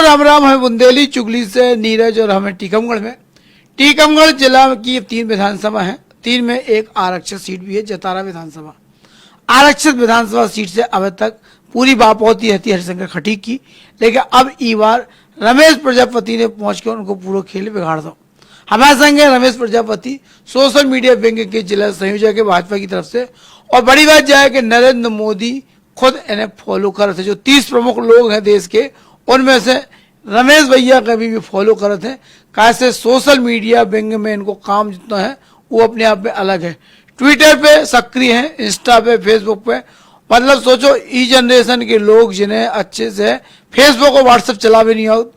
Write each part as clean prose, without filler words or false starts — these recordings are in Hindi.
राम राम। है बुंदेली चुगली से नीरज और हमें टीकमगढ़ में। टीकमगढ़ जिला की 3 विधानसभा है, 3 में एक आरक्षित सीट भी है, जतारा विधानसभा। आरक्षित विधानसभा सीट से अब तक पूरी बापौती रहती हरिशंकर खटीक की, लेकिन अब ई बार रमेश प्रजापति ने पहुंच के उनको पूरा खेल बिगाड़ दो। हमारे संग है Ramesh Prajapati, social media wing के जिला संयोजक है भाजपा की तरफ से। और बड़ी बात यह है कि नरेंद्र मोदी खुद इन्हें फॉलो कर रहे थे। जो 30 प्रमुख लोग हैं देश के, उनमें से रमेश भैया कभी भी फॉलो कर रहे थे। कैसे सोशल मीडिया विंग में इनको काम जितना है वो अपने आप में अलग है। ट्विटर पे सक्रिय हैं, इंस्टा पे, फेसबुक पे। मतलब सोचो ई जनरेशन के लोग जिन्हें अच्छे से फेसबुक और व्हाट्सएप चला भी नहीं हो,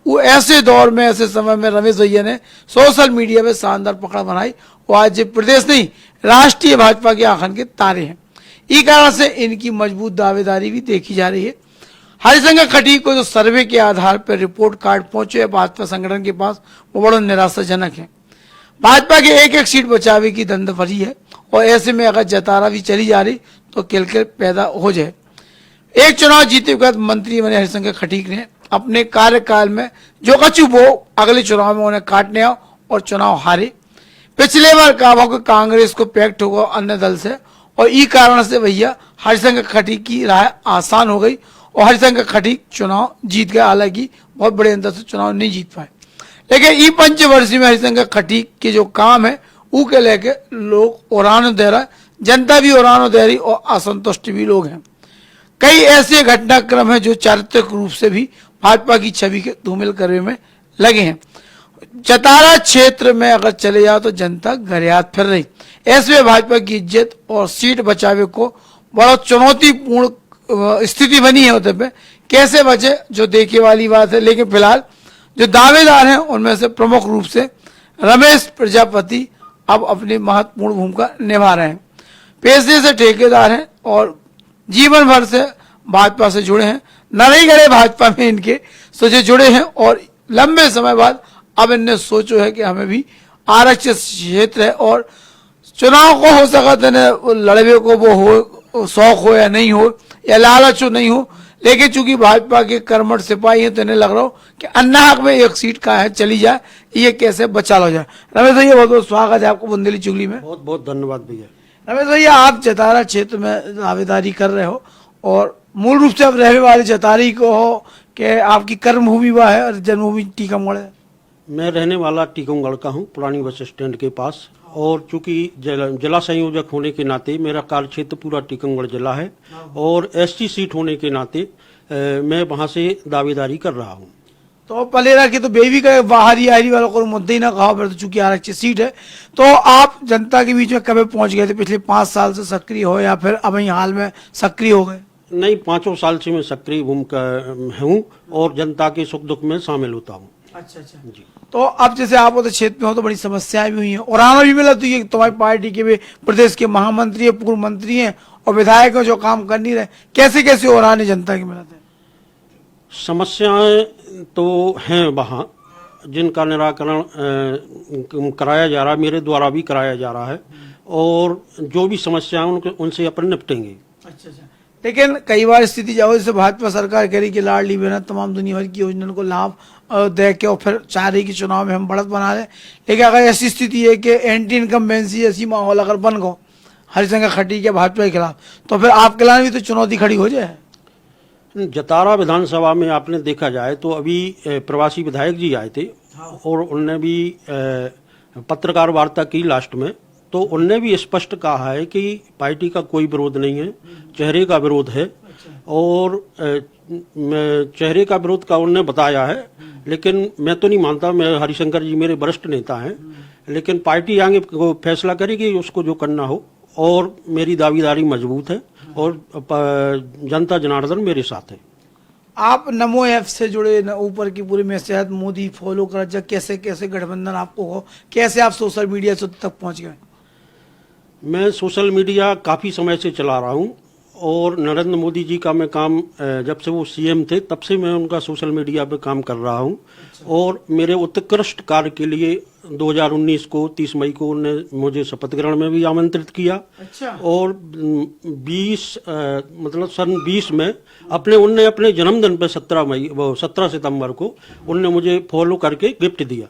वो ऐसे दौर में, ऐसे समय में रमेश भैया ने सोशल मीडिया पे शानदार पकड़ बनाई। वो आज प्रदेश नहीं, राष्ट्रीय भाजपा के आंखन के तारे हैं। इस कारण से इनकी मजबूत दावेदारी भी देखी जा रही है। हरिशंकर खटीक को जो सर्वे के आधार पर रिपोर्ट कार्ड पहुंचे भाजपा संगठन के पास, वो बड़ा निराशाजनक है। भाजपा के एक एक सीट बचावे की दंदफरी है, और ऐसे में अगर जतारा भी चली जा रही तो किलकिल पैदा हो जाए। एक चुनाव जीते के बाद मंत्री बने हरिशंकर खटीक ने अपने कार्यकाल में जो कछु वो अगले चुनाव में उन्हें काटने आओ और चुनाव हारे। पिछले बार कहा कि कांग्रेस को पैक्ट होगा अन्य दल से, और इस कारण से भैया हरिशंकर खटीक की राह आसान हो गई और हरिशंकर खटीक चुनाव जीत गया। हालांकि बहुत बड़े अंतर से चुनाव नहीं जीत पाए, लेकिन ई पंचवर्षीय में हरिशंकर खटीक के जो काम है वो के लेके लोग उड़ान दे रहा, जनता भी उड़ान दे रही और असंतुष्ट भी लोग हैं। कई ऐसे घटनाक्रम हैं जो चारित्रिक रूप से भी भाजपा की छवि के धूमिल करने में लगे हैं। जतारा क्षेत्र में अगर चले जाओ तो जनता गरियात फिर रही। ऐसे में भाजपा की इज्जत और सीट बचावे को बड़ा चुनौतीपूर्ण स्थिति बनी है। उधर पे कैसे बचे जो देखे वाली बात है। लेकिन फिलहाल जो दावेदार हैं उनमें से प्रमुख रूप से रमेश प्रजापति अब अपनी महत्वपूर्ण भूमिका निभा रहे हैं। पेशे से ठेकेदार हैं और जीवन भर से भाजपा से जुड़े हैं। नई गढ़े भाजपा में इनके सोचे जुड़े हैं, और लंबे समय बाद अब इनने सोचो है कि हमें भी आरक्षित क्षेत्र है और चुनाव को हो सकता है लड़वे को वो हो, शौक हो या नहीं हो, या लालच हो नहीं हो, लेकिन चूंकि भाजपा के कर्मठ सिपाही हैं तो इन्हें लग रहा हो कि अन्ना हक में एक सीट का है चली जाए, ये कैसे बचा लो जाए। रमेश भैया बहुत बहुत स्वागत है आपको बुंदेली चुगली में। बहुत बहुत धन्यवाद भैया। रमेश भैया, आप जतारा क्षेत्र में दावेदारी कर रहे हो और मूल रूप से आप रहने वाले जतारी को हो कि आपकी कर्मभूमि वह है और जन्मभूमि टीकमगढ़ है? मैं रहने वाला टीकमगढ़ का हूँ, पुरानी बस स्टैंड के पास। और चूंकि जिला संयोजक होने के नाते मेरा कार्य क्षेत्र पूरा टीकमगढ़ जिला है, और एसटी सीट होने के नाते मैं वहां से दावेदारी कर रहा हूँ। तो पलेरा की तो बेबी का बाहरी आयरी वालों को मुद्दे ही ना कहा, फिर तो चूंकि आरक्षित सीट है। तो आप जनता के बीच में कब पहुंच गए थे? पिछले 5 साल से सक्रिय हो या फिर अब हाल में सक्रिय हो गए? नहीं, 5 साल से मैं सक्रिय भूमिका हूँ और जनता के सुख दुख में शामिल होता हूँ। अच्छा जी। तो अब जैसे आप उधर क्षेत्र में हो तो बड़ी समस्याएं भी हुई हैं, और आना भी मिला तो ये तुम्हारी पार्टी के भी प्रदेश के महामंत्री है, पूर्व मंत्री हैं और विधायक जो काम कर नहीं रहे, कैसे कैसे और जनता के मिलते हैं? समस्याएं तो हैं वहाँ, जिनका निराकरण कराया जा रहा है, मेरे द्वारा भी कराया जा रहा है, और जो भी समस्याएं उनसे अपन निपटेंगे। अच्छा। लेकिन कई बार स्थिति जाओ, जैसे भाजपा सरकार कह रही कि लाडली बहना तमाम दुनिया भर की योजना को लाभ दे के और फिर चाह रही कि चुनाव में हम बढ़त बना लें। लेकिन अगर ऐसी स्थिति है कि एंटी इनकम्बेंसी ऐसी माहौल अगर बन गो हरिशंकर खटीक के भाजपा के खिलाफ, तो फिर आपके लिए भी तो चुनौती खड़ी हो जाए। जतारा विधानसभा में आपने देखा जाए तो अभी प्रवासी विधायक जी आए थे, और उनने भी पत्रकार वार्ता की लास्ट में, तो उनने भी स्पष्ट कहा है कि पार्टी का कोई विरोध नहीं है, चेहरे का विरोध है। और चेहरे का विरोध का उन्होंने बताया है, लेकिन मैं तो नहीं मानता। मैं हरिशंकर जी मेरे वरिष्ठ नेता हैं, लेकिन पार्टी आगे फैसला करेगी उसको जो करना हो, और मेरी दावेदारी मजबूत है और जनता जनार्दन मेरे साथ है। आप नमो ऐप से जुड़े, ऊपर की पूरी में शायद मोदी फॉलो कर, जब कैसे कैसे गठबंधन आपको हो, कैसे आप सोशल मीडिया से तक पहुंच गए? मैं सोशल मीडिया काफ़ी समय से चला रहा हूं, और नरेंद्र मोदी जी का मैं काम जब से वो सीएम थे तब से मैं उनका सोशल मीडिया पे काम कर रहा हूँ। और मेरे उत्कृष्ट कार्य के लिए 2019 को 30 मई को उन्होंने मुझे शपथ ग्रहण में भी आमंत्रित किया। अच्छा। और 20 मतलब सन 20 में उनने अपने जन्मदिन पे 17 सितंबर को उनने मुझे फॉलो करके गिफ्ट दिया।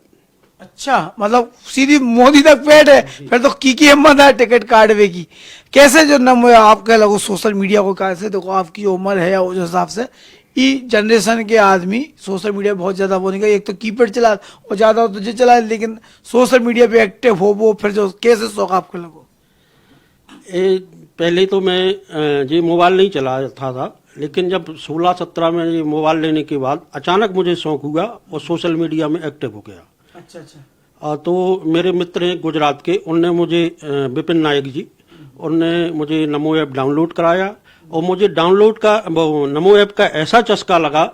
अच्छा, मतलब सीधी मोदी तक पेट है, फिर तो की हिम्मत है टिकट काटवे की। कैसे जो नमो आप कह लगो सोशल मीडिया को कैसे देखो, आपकी उम्र है उस हिसाब से ई जनरेशन के आदमी सोशल मीडिया बहुत ज्यादा वो नहीं कर, एक तो कीपैड चला और ज्यादा तुझे चला, लेकिन सोशल मीडिया पे एक्टिव हो वो फिर जो कैसे शौक आपको लगो? पहले तो मैं ये मोबाइल नहीं चलाता था, लेकिन जब 16-17 में ये मोबाइल लेने के बाद अचानक मुझे शौक हुआ और सोशल मीडिया में एक्टिव हो गया। अच्छा अच्छा। तो मेरे मित्र हैं गुजरात के, उनने मुझे विपिन नायक जी, उनने मुझे नमो ऐप डाउनलोड कराया और मुझे नमो ऐप का ऐसा चस्का लगा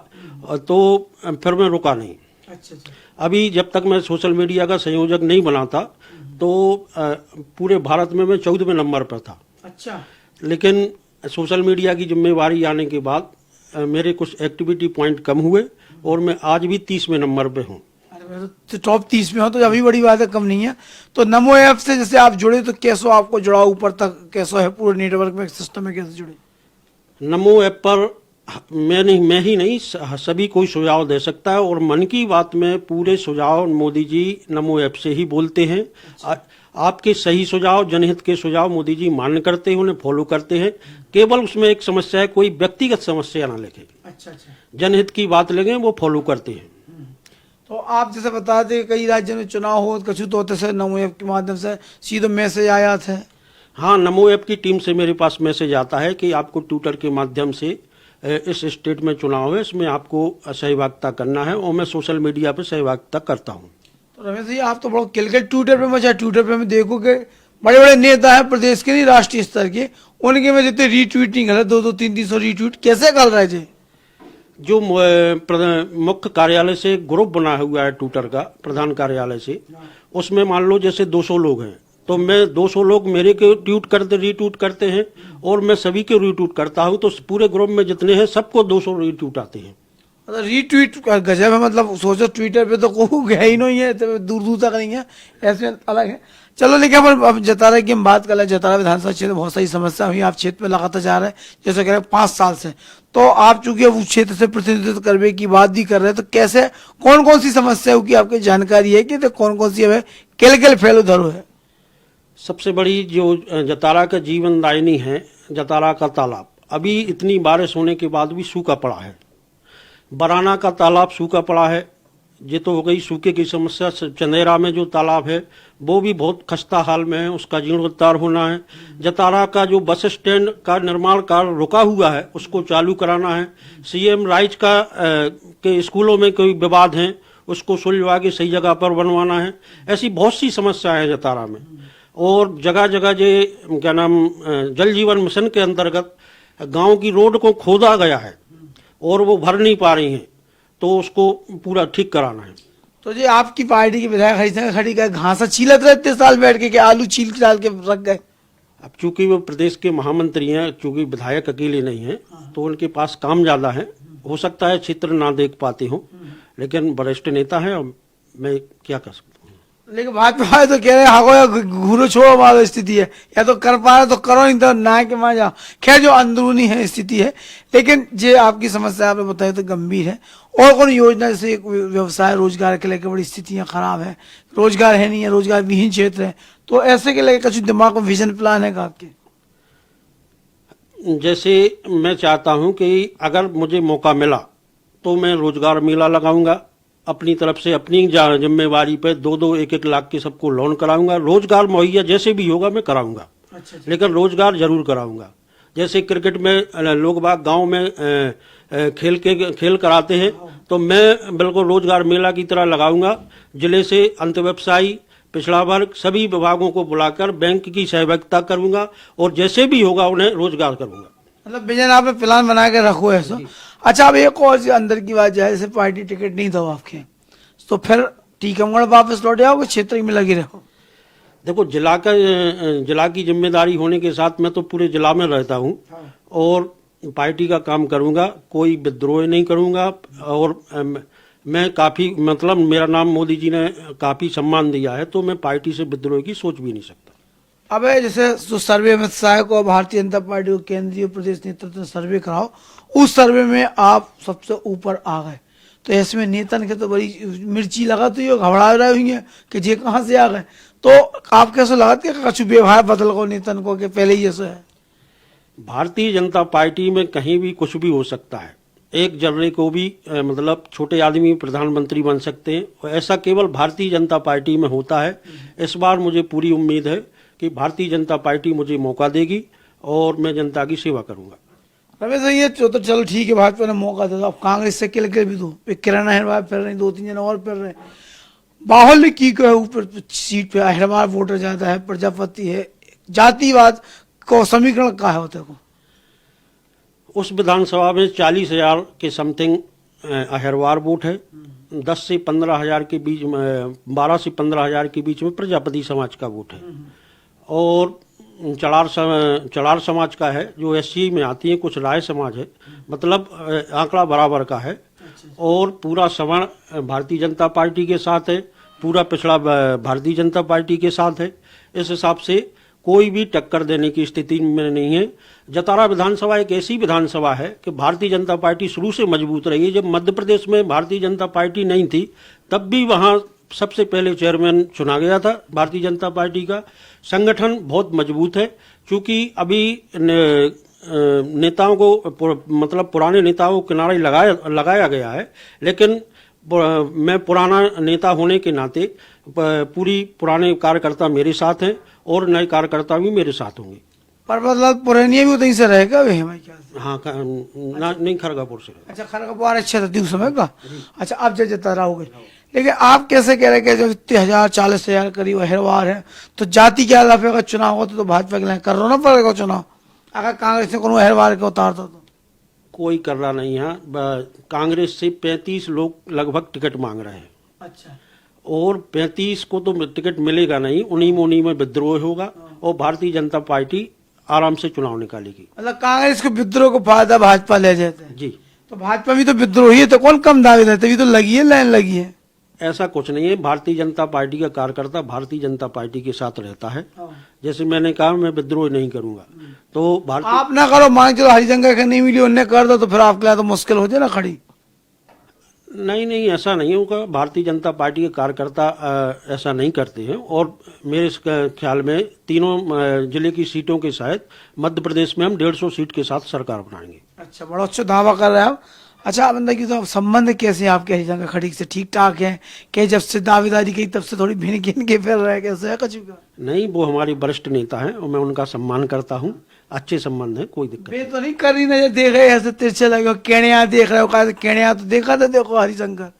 तो फिर मैं रुका नहीं। अच्छा अच्छा। अभी जब तक मैं सोशल मीडिया का संयोजक नहीं बना था तो पूरे भारत में मैं 14वें नंबर पर था। अच्छा। लेकिन सोशल मीडिया की जिम्मेवारी आने के बाद मेरे कुछ एक्टिविटी पॉइंट कम हुए और मैं आज भी 30वें नंबर पे हूँ। तो टॉप 30 में हो तो अभी बड़ी बात है, कम नहीं है। तो नमो ऐप से जैसे आप जुड़े तो कैसो आपको जुड़ा ऊपर तक कैसो है, पूरे नेटवर्क में सिस्टम में कैसे जुड़े? नमो ऐप पर मैं ही नहीं सभी कोई सुझाव दे सकता है और मन की बात में पूरे सुझाव मोदी जी नमो ऐप से ही बोलते हैं। आपके सही सुझाव, जनहित के सुझाव मोदी जी मान्य करते हैं, उन्हें फॉलो करते हैं। केवल उसमें एक समस्या है, कोई व्यक्तिगत समस्या ना लिखे। अच्छा अच्छा। जनहित की बात लगे वो फॉलो करते हैं। तो आप जैसे बता दें कई राज्यों में चुनाव हो कछु तो होते से नमो ऐप के माध्यम से सीधे मैसेज आया था? हाँ, नमो ऐप की टीम से मेरे पास मैसेज आता है कि आपको ट्विटर के माध्यम से इस स्टेट में चुनाव है, इसमें आपको सहभागिता करना है और मैं सोशल मीडिया पर सहभागिता करता हूँ। तो रमेश जी आप तो बड़ा क्रिकेट ट्विटर पे मचा, ट्विटर पे मैं देखो कि बड़े बड़े नेता है प्रदेश के नहीं राष्ट्रीय स्तर के, उनके में जितने रीट्वीट नहीं कर 200-300 रीट्वीट कैसे कर रहे थे? जो मुख्य कार्यालय से ग्रुप बना हुआ है ट्विटर का, प्रधान कार्यालय से, उसमें मान लो जैसे 200 लोग हैं तो मैं 200 लोग मेरे के रीट्वीट करते हैं और मैं सभी के रीट्वीट करता हूं, तो पूरे ग्रुप में जितने हैं सबको 200 रीट्वीट आते हैं। मतलब रीट्वीट गजब है, मतलब सोचो ट्विटर पे तो कोई गया ही नहीं है, तो दूर दूर तक नहीं है, ऐसे अलग है। चलो लेकिन अब जतारा की हम बात कर रहे हैं, जतारा विधानसभा क्षेत्र में बहुत सारी समस्या हुई, आप क्षेत्र में लगातार जा रहे हैं जैसे कह रहे हैं 5 साल से, तो आप चूंकि उस क्षेत्र से प्रतिनिधित्व करने की बात भी कर रहे हैं, तो कैसे कौन कौन सी समस्या की आपकी जानकारी है कि तो कौन कौन सी है केल फैल उधर है? सबसे बड़ी जो जतारा का जीवनदायिनी है, जतारा का तालाब अभी इतनी बारिश होने के बाद भी सूखा पड़ा है। बराना का तालाब सूखा पड़ा है, ये तो हो गई सूखे की समस्या। चंदेरा में जो तालाब है वो भी बहुत खस्ता हाल में है, उसका जीर्णोद्धार होना है। जतारा का जो बस स्टैंड का निर्माण कार्य रुका हुआ है उसको चालू कराना है। सीएम राइज का के स्कूलों में कोई विवाद है उसको सुलझवा के सही जगह पर बनवाना है। ऐसी बहुत सी समस्याएं हैं जतारा में। और जगह जगह जो क्या नाम जल जीवन मिशन के अंतर्गत गांव की रोड को खोदा गया है और वो भर नहीं पा रही हैं, तो उसको पूरा ठीक कराना है। तो जी आपकी पार्टी के विधायक खड़ी गए घासा छीलत रहे इतने साल बैठ के आलू छील के डाल के रख गए? अब चूंकि वो प्रदेश के महामंत्री हैं, चूंकि विधायक अकेले नहीं हैं, तो उनके पास काम ज्यादा है, हो सकता है क्षेत्र ना देख पाते हो, लेकिन वरिष्ठ नेता है और मैं क्या कर सकता हूँ। लेकिन भाजपा वाले तो कह रहे हैं घूरो छोड़ो वाली स्थिति है, या तो कर पा रहे तो करो, नहीं तो ना के वहां जाओ। खैर जो अंदरूनी है स्थिति है, लेकिन जो आपकी समस्या आपने बताई तो गंभीर है। और कौन योजना जैसे व्यवसाय रोजगार के लेकर बड़ी स्थितियां खराब है, रोजगार है नहीं है, रोजगार विहीन क्षेत्र है, तो ऐसे के लेकर कुछ दिमाग में विजन प्लान है आपके? जैसे मैं चाहता हूं कि अगर मुझे मौका मिला तो मैं रोजगार मेला लगाऊंगा, अपनी तरफ से अपनी जिम्मेवारी पे 2-1 लाख के सबको लोन कराऊंगा। रोजगार मुहैया जैसे भी होगा मैं कराऊंगा। अच्छा। लेकिन रोजगार जरूर कराऊंगा। जैसे क्रिकेट में लोग बाग गांव में खेल कराते हैं, तो मैं बिल्कुल रोजगार मेला की तरह लगाऊंगा। जिले से अंत व्यवसायी, पिछड़ा वर्ग, सभी विभागों को बुलाकर बैंक की सहभागिता करूंगा और जैसे भी होगा उन्हें रोजगार करूंगा। मतलब विजन आपने प्लान बना के रखो है सो। अच्छा, अब एक और अंदर की बात है, जैसे पार्टी टिकट नहीं था आपके, तो फिर टीकमगढ़ वापस लौट जाओगे, क्षेत्र में लगे रहो? देखो, जिला की जिम्मेदारी होने के साथ मैं तो पूरे जिला में रहता हूँ और पार्टी का काम करूंगा, कोई विद्रोह नहीं करूंगा। और मैं काफी, मतलब मेरा नाम मोदी जी ने काफी सम्मान दिया है, तो मैं पार्टी से विद्रोह की सोच भी नहीं सकता। अब जैसे जो सर्वे अमित शाह को भारतीय जनता पार्टी को केंद्रीय प्रदेश नेतृत्व ने सर्वे कराओ, उस सर्वे में आप सबसे ऊपर आ गए, तो इसमें नेतन के तो बड़ी मिर्ची लगा, तो ये घबरा रहे होंगे कि ये कहाँ से आ गए, तो आप कैसे लगा कि कुछ व्यवहार बदल गो नेतन को कि पहले ही ऐसा है? भारतीय जनता पार्टी में कहीं भी कुछ भी हो सकता है। एक जनरे को भी मतलब छोटे आदमी प्रधानमंत्री बन सकते हैं, और ऐसा केवल भारतीय जनता पार्टी में होता है। इस बार मुझे पूरी उम्मीद है कि भारतीय जनता पार्टी मुझे मौका देगी और मैं जनता की सेवा करूंगा। रमेश भाई, ये तो चलो ठीक है, भाजपा ने मौका दे दो, अब कांग्रेस से किल भी दो, किरण अहिरवार फिर रही, 2-3 जन और फिर रहे, बाहुल्य की को है ऊपर सीट पे, अहिरवार वोटर ज्यादा है, प्रजापति है, जातिवाद को समीकरण का है होते को। उस विधानसभा में 40,000 के समथिंग अहिरवार वोट है, 10 से 15,000 के बीच में, 12 से 15,000 के बीच में प्रजापति समाज का वोट है, और चड़ार समाज का है जो एससी में आती है, कुछ राय समाज है, मतलब आंकड़ा बराबर का है। और पूरा सवर्ण भारतीय जनता पार्टी के साथ है, पूरा पिछड़ा भारतीय जनता पार्टी के साथ है। इस हिसाब से कोई भी टक्कर देने की स्थिति में नहीं है। जतारा विधानसभा एक ऐसी विधानसभा है कि भारतीय जनता पार्टी शुरू से मजबूत रही है। जब मध्य प्रदेश में भारतीय जनता पार्टी नहीं थी, तब भी वहां सबसे पहले चेयरमैन चुना गया था भारतीय जनता पार्टी का। संगठन बहुत मजबूत है, क्योंकि अभी नेताओं को, मतलब पुराने नेताओं को किनारे लगाया गया है, लेकिन मैं पुराना नेता होने के नाते पूरी पुराने कार्यकर्ता मेरे साथ हैं और नए कार्यकर्ता भी मेरे साथ होंगे। पर मतलब पुरानिया भी उतनी से रहेगा वे हमारे ख्याल से। हाँ, नहीं, खरगापुर से। अच्छा, खरगपुर अच्छा था उस समय का। अच्छा, अब जब जतारा हो गए, लेकिन आप कैसे कह रहे हैं कि जब इतने 40,000 करीब अहिरवार है, तो जाति के आधार पर अगर चुनाव होता तो भाजपा के लिए करना पड़ेगा चुनाव, अगर कांग्रेस ने कोनो अहिरवार को उतारता तो? कोई कर रहा नहीं है। कांग्रेस से 35 लोग लगभग टिकट मांग रहे हैं। अच्छा, और 35 को तो टिकट मिलेगा नहीं, उन्हीं में विद्रोह होगा और भारतीय जनता पार्टी आराम से चुनाव निकालेगी। मतलब कांग्रेस को विद्रोह को फायदा भाजपा ले जाते हैं जी। तो भाजपा भी तो विद्रोही है, तो कौन कम दावे देते, अभी तो लगी है, लाइन लगी है। ऐसा कुछ नहीं है। भारतीय जनता पार्टी का कार्यकर्ता भारतीय जनता पार्टी के साथ रहता है। जैसे मैंने कहा, मैं विद्रोह नहीं करूंगा, तो आप ना करो, मान चलो हरिजंगा का नहीं मिली, उन्हें कर दो, तो फिर आपके लिए तो मुश्किल हो जाए ना खड़ी। नहीं, ऐसा नहीं होगा। भारतीय जनता पार्टी के कार्यकर्ता ऐसा नहीं करते हैं, और मेरे ख्याल में तीनों जिले की सीटों के शायद मध्य प्रदेश में हम 150 सीट के साथ सरकार बनाएंगे। अच्छा, बड़ा अच्छा दावा कर रहे हैं आप। अच्छा, बंदा की तो संबंध कैसे हैं आपके हरिजंगा खड़ी से, ठीक ठाक है कि जब से दावेदारी की तब से थोड़ी भिन गिन के फिर रहे, कैसे है कछु का? नहीं, वो हमारे वरिष्ठ नेता हैं और मैं उनका सम्मान करता हूँ। अच्छे संबंध है, कोई दिक्कत वे तो नहीं कर रही नजर देख रहे ऐसे तिरछे लगे, केणिया देख रहे हो, कहा केणिया तो देखा था, देखो हरिशंकर।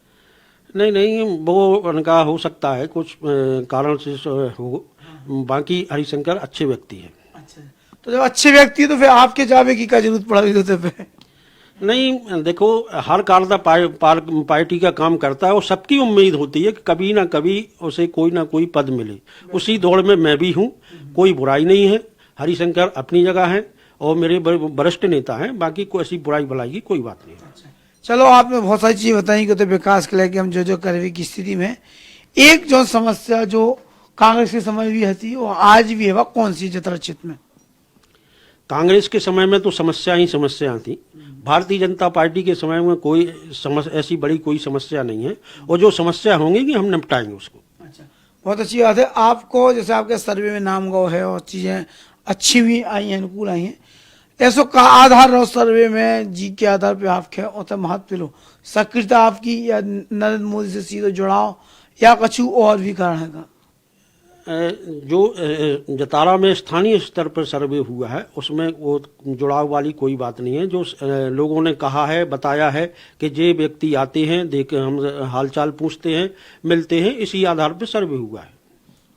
नहीं, वो उनका हो सकता है कुछ कारण से हो, बाकी हरिशंकर अच्छे व्यक्ति हैं। अच्छा, तो जब अच्छे व्यक्ति है तो फिर आपके जावे की क्या जरूरत पड़ा होते पे? नहीं, देखो, हर कार्यकर्ता पार्टी का काम करता है और सबकी उम्मीद होती है कि कभी ना कभी उसे कोई ना कोई पद मिले। उसी दौड़ में मैं भी हूँ, कोई बुराई नहीं है। हरिशंकर अपनी जगह है और मेरे वरिष्ठ नेता हैं, बाकी कोई ऐसी बुराई भलाई की कोई बात नहीं है। चलो, आपने बहुत सारी चीज बताई कि तो विकास के लिए कि हम जो करवे की स्थिति में, एक जो समस्या जो कांग्रेस के समय भी थी वो आज भी है, वह कौन सी जतरा चित्त में? कांग्रेस के समय में तो समस्या ही समस्या थी। भारतीय जनता पार्टी के समय में कोई ऐसी बड़ी कोई समस्या नहीं है, और जो समस्या होंगी कि हम निपटाएंगे उसको। अच्छा, बहुत अच्छी बात है। आपको जैसे आपके सर्वे में नाम गौ है और चीजें अच्छी भी आई हैं, अनुकूल आई हैं, ऐसो का आधार रहो सर्वे में जी के आधार पे आपके होता महत्व लो सक्रियता आपकी, या नरेंद्र मोदी से सीधे जुड़ाव, या कछु और भी कारण है का? जो जतारा में स्थानीय स्तर पर सर्वे हुआ है उसमें वो जुड़ाव वाली कोई बात नहीं है। जो लोगों ने कहा है, बताया है कि जे व्यक्ति आते हैं, देख हम हालचाल पूछते हैं, मिलते हैं, इसी आधार पर सर्वे हुआ है।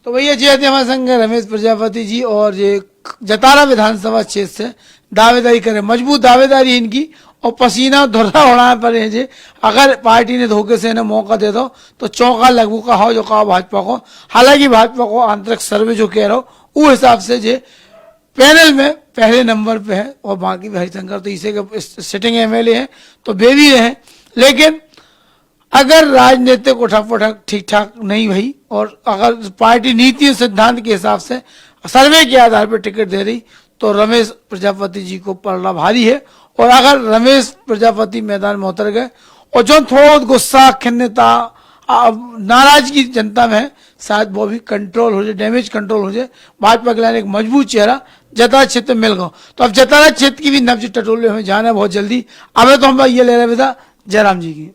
तो भैया जी आते हमारे संग रमेश प्रजापति जी, और ये जतारा विधानसभा क्षेत्र से दावेदारी करें, मजबूत दावेदारी इनकी, और पसीना धुर्रा उड़ाने पर है जे अगर पार्टी ने धोखे से इन्हें मौका दे दो तो चौका लगू का हो जो कहा भाजपा को। हालांकि भाजपा को आंतरिक सर्वे जो कह रहा हो वो हिसाब से जे पैनल में पहले नंबर पे है और बाकी हरिशंकर तो इसे के सिटिंग एमएलए है तो बेबी रहे। लेकिन अगर राजनीतिक उठक पटक ठीक ठाक नहीं हुई और अगर पार्टी नीति सिद्धांत के हिसाब से सर्वे के आधार पर टिकट दे रही तो रमेश प्रजापति जी को पलड़ा भारी है। और अगर रमेश प्रजापति मैदान में उतर गए और जो थोड़ा गुस्सा खिन्नता नाराजगी जनता में है शायद वो भी कंट्रोल हो जाए, डैमेज कंट्रोल हो जाए। भाजपा के लिए एक मजबूत चेहरा जतारा क्षेत्र में मिल गया। तो अब जतारा क्षेत्र की भी नब्ज टटोले हमें जाना है बहुत जल्दी। अब तो हम ये ले रहे हैं जयराम जी की।